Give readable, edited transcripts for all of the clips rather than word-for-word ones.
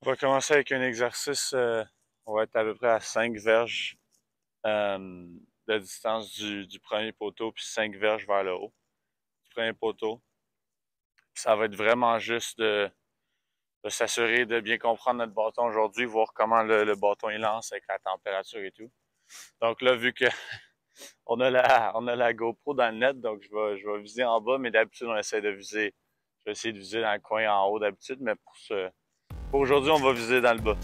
On va commencer avec un exercice, on va être à peu près à 5 verges de distance du premier poteau, puis 5 verges vers le haut du premier poteau. Puis ça va être vraiment juste de s'assurer de bien comprendre notre bâton aujourd'hui, voir comment le bâton il lance avec la température et tout. Donc là, vu que on a la GoPro dans le net, donc je vais viser en bas, mais d'habitude on essaie de viser, je vais essayer de viser dans le coin en haut d'habitude, mais pour aujourd'hui on va viser dans le bas.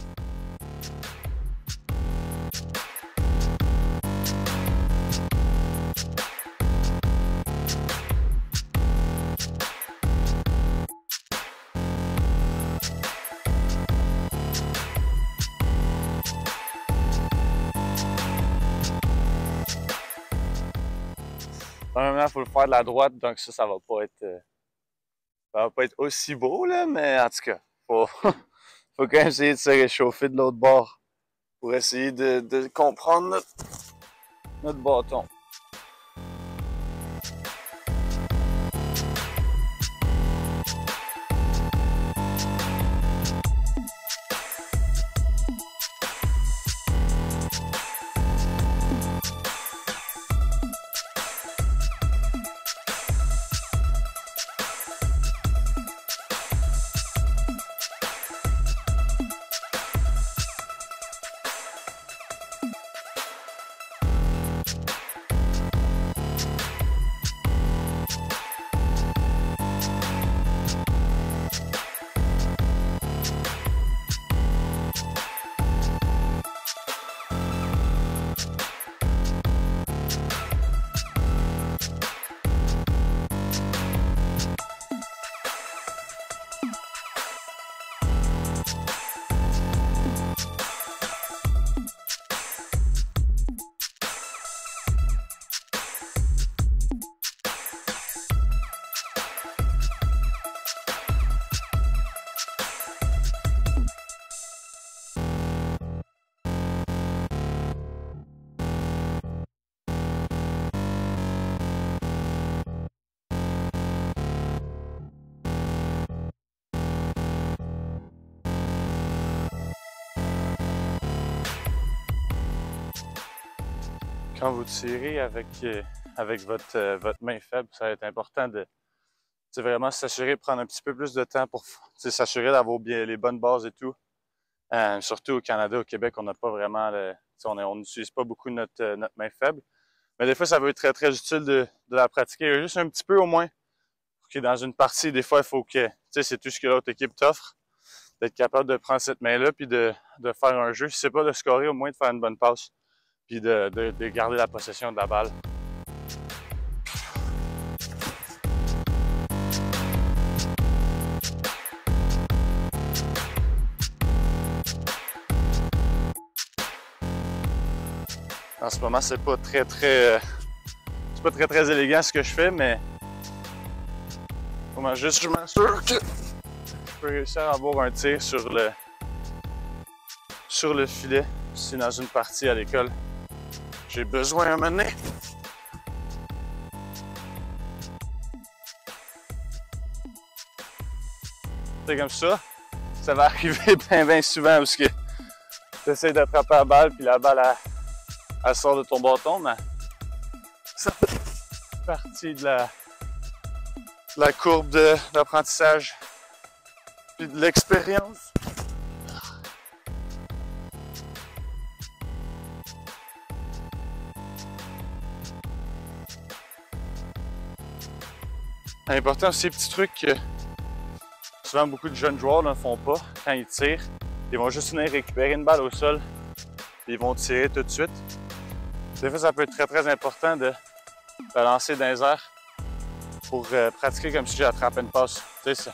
Premièrement, il faut le faire de la droite, donc ça va pas être aussi beau, là, mais en tout cas, faut, faut quand même essayer de se réchauffer de l'autre bord pour essayer de comprendre notre bâton. Quand vous tirez avec votre main faible, ça va être important de vraiment s'assurer de prendre un petit peu plus de temps pour s'assurer d'avoir bien les bonnes bases et tout. Surtout au Canada, au Québec, on n'a pas vraiment on n'utilise pas beaucoup notre main faible. Mais des fois, ça peut être très, très utile de la pratiquer juste un petit peu au moins. Pour que dans une partie, des fois, il faut que, c'est tout ce que l'autre équipe t'offre, d'être capable de prendre cette main-là puis de faire un jeu. Si c'est pas de scorer, au moins de faire une bonne passe puis de garder la possession de la balle. En ce moment, c'est pas très élégant ce que je fais, mais juste je m'assure que je peux réussir à avoir un tir sur le filet. Si dans une partie à l'école, j'ai besoin à un moment donné. C'est comme ça va arriver bien souvent parce que tu essaies d'attraper la balle puis la balle elle sort de ton bâton, mais ça fait partie de la courbe d'apprentissage puis de l'expérience. Important aussi, petits trucs que souvent beaucoup de jeunes joueurs ne font pas quand ils tirent. Ils vont juste venir récupérer une balle au sol et ils vont tirer tout de suite. Des fois, ça peut être très très important de lancer dans les airs pour pratiquer comme si j'attrapais une passe. Ça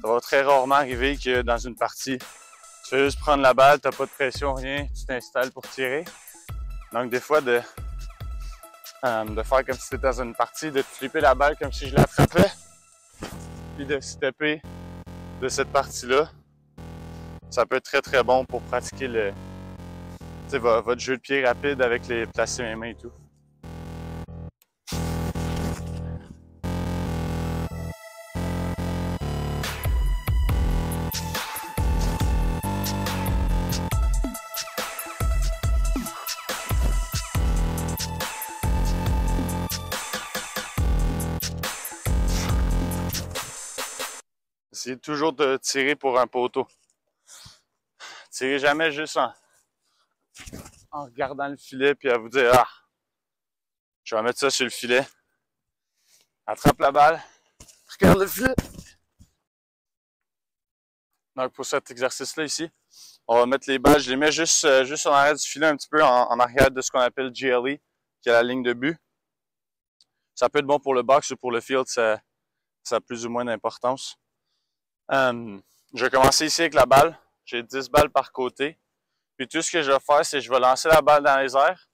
va très rarement arriver que dans une partie, tu fais juste prendre la balle, tu n'as pas de pression, rien, tu t'installes pour tirer. Donc des fois, de faire comme si tu étais dans une partie, de flipper la balle comme si je l'attrapais, puis de stepper de cette partie-là, ça peut être très très bon pour pratiquer votre jeu de pied rapide avec les placer mes mains et tout. Essayez toujours de tirer pour un poteau. Tirez jamais juste en regardant le filet puis à vous dire « Ah, je vais mettre ça sur le filet. » Attrape la balle, regarde le filet. Donc pour cet exercice-là ici, on va mettre les balles, je les mets juste en arrière du filet, un petit peu en arrière de ce qu'on appelle GLE, qui est la ligne de but. Ça peut être bon pour le box ou pour le field, ça a plus ou moins d'importance. Je vais commencer ici avec la balle. J'ai 10 balles par côté. Puis tout ce que je vais faire, c'est que je vais lancer la balle dans les airs.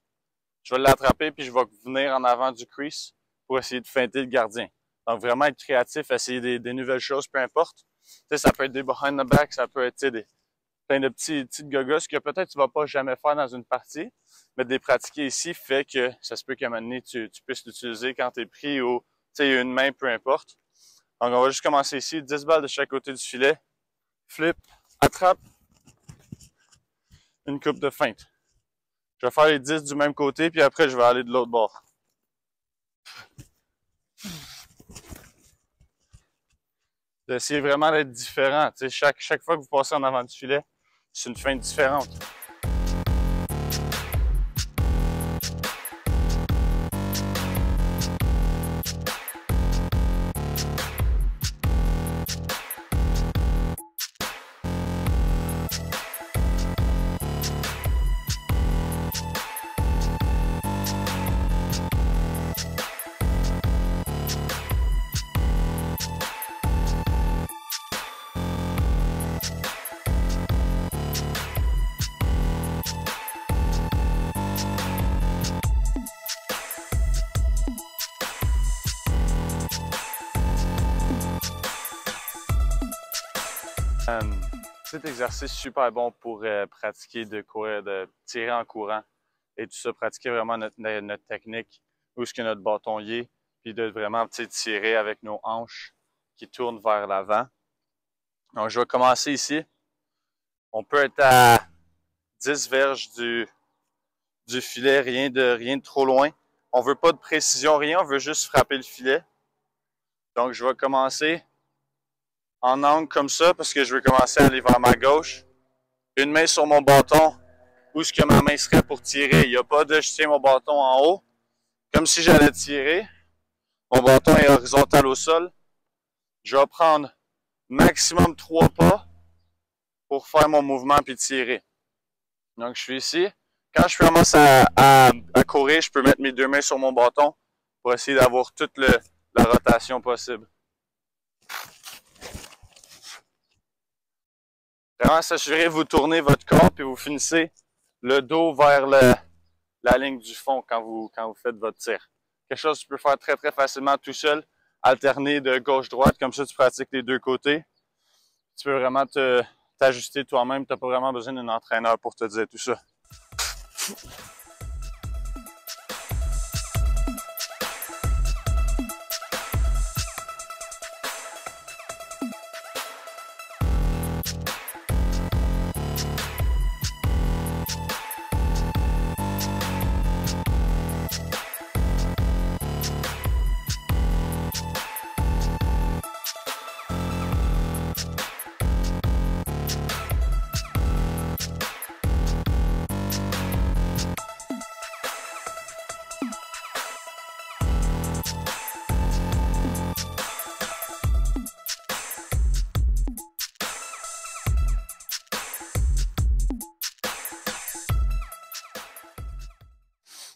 Je vais l'attraper, puis je vais venir en avant du crease pour essayer de feinter le gardien. Donc vraiment être créatif, essayer des nouvelles choses, peu importe. Tu sais, ça peut être des behind the back, ça peut être plein de petites gogos que peut-être tu vas pas jamais faire dans une partie, mais de les pratiquer ici fait que ça se peut qu'à un moment donné, tu puisses l'utiliser quand tu es pris ou tu sais, une main, peu importe. Donc, on va juste commencer ici. 10 balles de chaque côté du filet. Flip, attrape. Une coupe de feinte. Je vais faire les 10 du même côté, puis après, je vais aller de l'autre bord. D'essayer vraiment d'être différent. Tu sais, chaque fois que vous passez en avant du filet, c'est une feinte différente. Cet exercice super bon pour pratiquer de courir, de tirer en courant et tout ça, pratiquer vraiment notre technique, où est-ce que notre bâton y est, puis de vraiment tirer avec nos hanches qui tournent vers l'avant. Donc je vais commencer ici. On peut être à 10 verges du filet, rien de trop loin. On veut pas de précision, rien, on veut juste frapper le filet. Donc je vais commencer en angle comme ça, parce que je vais commencer à aller vers ma gauche. Une main sur mon bâton, où est-ce que ma main serait pour tirer. Il n'y a pas de je tiens mon bâton en haut, comme si j'allais tirer. Mon bâton est horizontal au sol. Je vais prendre maximum 3 pas pour faire mon mouvement puis tirer. Donc je suis ici. Quand je commence à courir, je peux mettre mes 2 mains sur mon bâton pour essayer d'avoir toute la rotation possible. Vraiment s'assurer de vous tourner votre corps puis vous finissez le dos vers la ligne du fond quand vous faites votre tir. Quelque chose que tu peux faire très très facilement tout seul, alterner de gauche-droite, comme ça tu pratiques les deux côtés. Tu peux vraiment t'ajuster toi-même, tu n'as pas vraiment besoin d'un entraîneur pour te dire tout ça.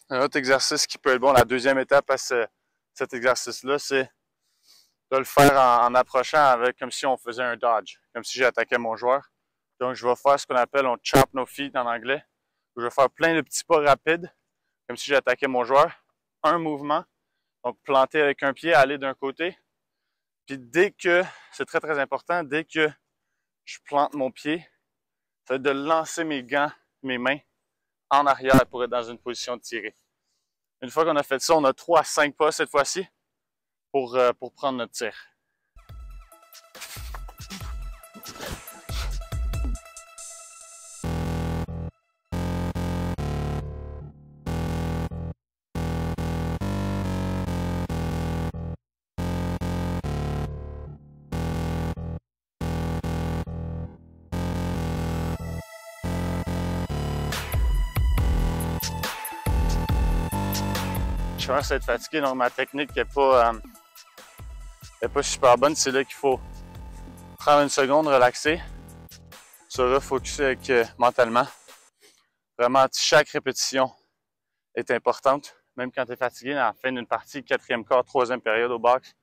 Un autre exercice qui peut être bon, la deuxième étape à cet exercice-là, c'est de le faire en approchant avec comme si on faisait un dodge, comme si j'attaquais mon joueur. Donc, je vais faire ce qu'on appelle on chop no feet en anglais. Je vais faire plein de petits pas rapides, comme si j'attaquais mon joueur. Un mouvement, donc planter avec un pied, aller d'un côté. Puis dès que, c'est très très important, dès que je plante mon pied, ça va être de lancer mes gants, mes mains en arrière pour être dans une position de tirer. Une fois qu'on a fait ça, on a 3 à 5 pas cette fois-ci pour prendre notre tir. je commence à être fatigué, donc ma technique n'est pas super bonne. C'est là qu'il faut prendre une seconde, relaxer, se refocuser avec, mentalement. Vraiment, chaque répétition est importante, même quand tu es fatigué à la fin d'une partie, 4e quart, 3e période au box.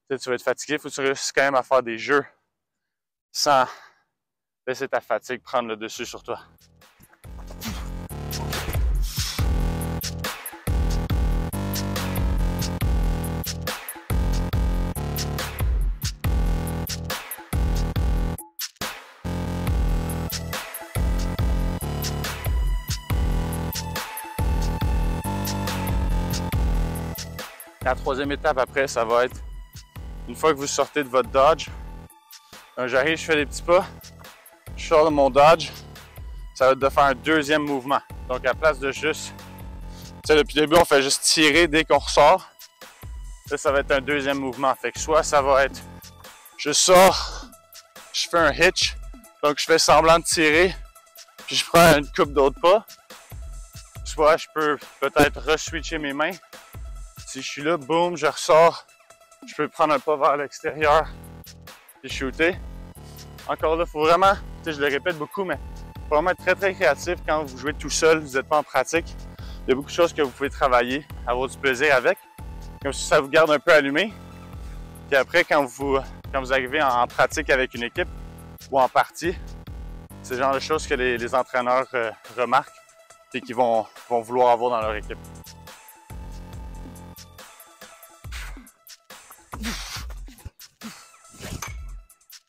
Tu vas être fatigué, il faut que tu réussisses quand même à faire des jeux sans laisser ta fatigue prendre le dessus sur toi. La 3e étape après, ça va être une fois que vous sortez de votre dodge. J'arrive, je fais des petits pas, je sors de mon dodge, ça va être de faire un 2e mouvement. Donc à la place de juste, tu sais, depuis le début, on fait juste tirer dès qu'on ressort. Là, ça va être un 2e mouvement. Fait que soit ça va être, je sors, je fais un hitch, donc je fais semblant de tirer, puis je prends une coupe d'autres pas. Soit je peux peut-être re-switcher mes mains. Si je suis là, boum, je ressors, je peux prendre un pas vers l'extérieur et shooter. Encore là, il faut vraiment, tu sais, je le répète beaucoup, mais il faut vraiment être très très créatif quand vous jouez tout seul, vous n'êtes pas en pratique. Il y a beaucoup de choses que vous pouvez travailler, avoir du plaisir avec, comme si ça vous garde un peu allumé. Puis après, quand vous arrivez en pratique avec une équipe ou en partie, c'est le genre de choses que les entraîneurs remarquent et qu'ils vont vouloir avoir dans leur équipe.